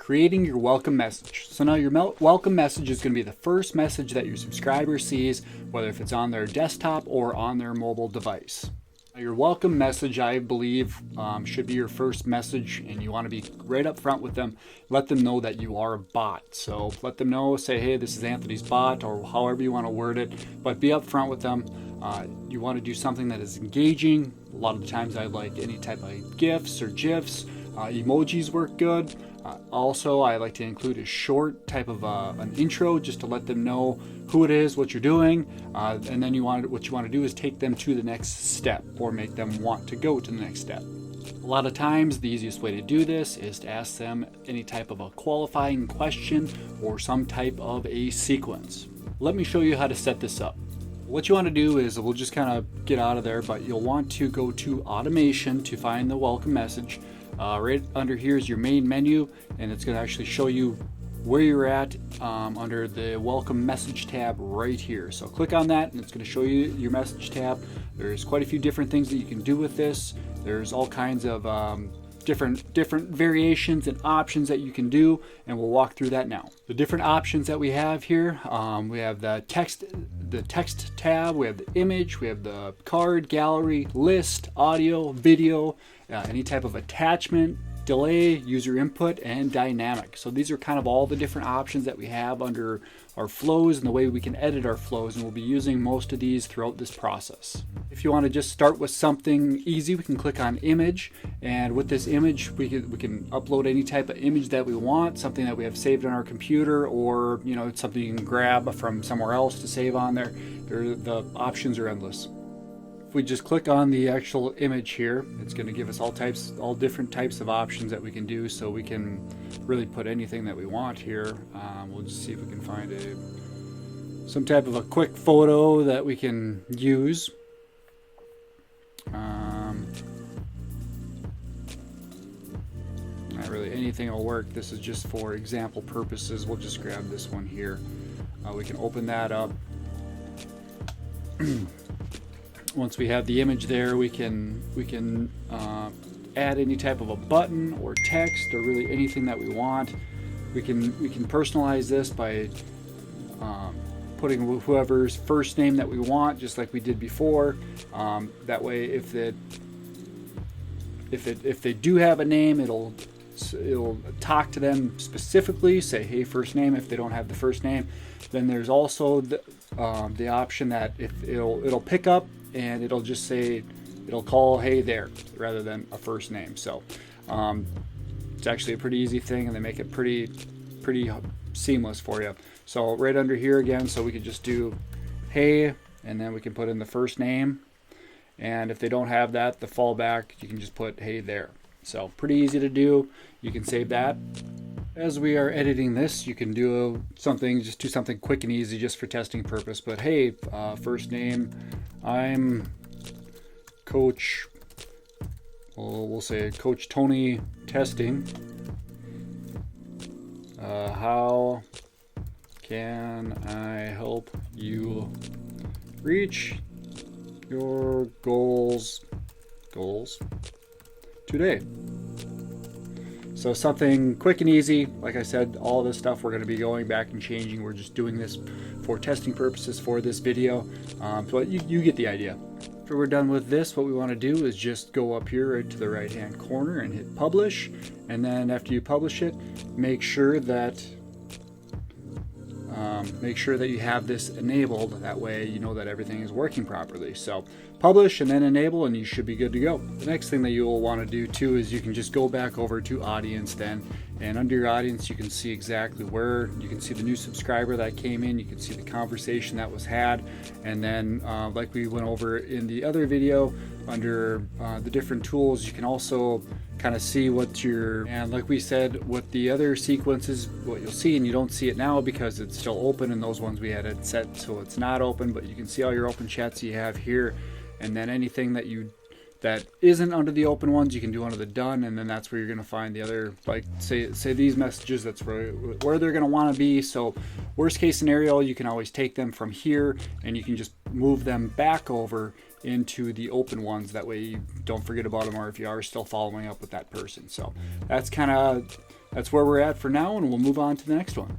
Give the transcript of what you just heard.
creating your welcome message. So now your welcome message is going to be the first message that your subscriber sees, whether if it's on their desktop or on their mobile device. Now your welcome message, I believe, should be your first message, and you want to be right up front with them. Let them know that you are a bot. So let them know, say, hey, this is Anthony's bot, or however you want to word it, but be up front with them. You want to do something that is engaging. A lot of the times I like any type of GIFs or GIFs. Emojis work good. Also, I like to include a short type of an intro just to let them know who it is, what you're doing, and then what you want to do is take them to the next step or make them want to go to the next step. A lot of times, the easiest way to do this is to ask them any type of a qualifying question or some type of a sequence. Let me show you how to set this up. What you want to do is, we'll just kind of get out of there, but you'll want to go to automation to find the welcome message. Right under here is your main menu, and it's going to actually show you where you're at under the welcome message tab right here. So click on that and it's going to show you your message tab. There's quite a few different things that you can do with this. There's all kinds of different variations and options that you can do, and we'll walk through that now. The different options that we have here, we have the text tab, we have the image, we have the card, gallery, list, audio, video, any type of attachment, delay, user input, and dynamic. So these are kind of all the different options that we have under our flows and the way we can edit our flows, and we'll be using most of these throughout this process. If you want to just start with something easy, we can click on image, and with this image we can upload any type of image that we want, something that we have saved on our computer, or it's something you can grab from somewhere else to save on there. The options are endless. If we just click on the actual image here, it's going to give us all different types of options that we can do, so we can really put anything that we want here. We'll just see if we can find some type of a quick photo that we can use. Not really anything will work. This is just for example purposes. We'll just grab this one here. We can open that up. Once we have the image there, we can add any type of a button or text or really anything that we want. We can personalize this by putting whoever's first name that we want, just like we did before. That way, if they do have a name, it'll talk to them specifically, say, hey, first name. If they don't have the first name, then there's also the option that if it'll pick up and it'll just say, it'll call hey there rather than a first name. So it's actually a pretty easy thing, and they make it pretty seamless for you. So right under here again, so we could just do hey, and then we can put in the first name, and if they don't have that, the fallback, you can just put hey there. So pretty easy to do. You can save that. As we are editing this, you can do something quick and easy just for testing purpose. But hey, first name, I'm Coach, we'll say Coach Tony testing. How can I help you reach your goals today? So something quick and easy. Like I said, all this stuff we're going to be going back and changing. We're just doing this for testing purposes for this video. But you get the idea. After we're done with this, what we want to do is just go up here right to the right hand corner and hit publish. And then after you publish it, make sure that you have this enabled. That way you know that everything is working properly. So publish and then enable, and you should be good to go. The next thing that you will want to do too is you can just go back over to audience then, and under your audience you can see exactly where you can see the new subscriber that came in. You can see the conversation that was had, and then like we went over in the other video, under the different tools, you can also kind of see and like we said with the other sequences, what you'll see, and you don't see it now because it's still open, and those ones we had it set so it's not open, but you can see all your open chats you have here, and then anything that isn't under the open ones you can do under the done, and then that's where you're going to find the other, like say these messages, that's where they're going to want to be. So worst case scenario, you can always take them from here and you can just move them back over into the open ones. That way you don't forget about them, or if you are still following up with that person. So that's kind of That's where we're at for now, and we'll move on to the next one.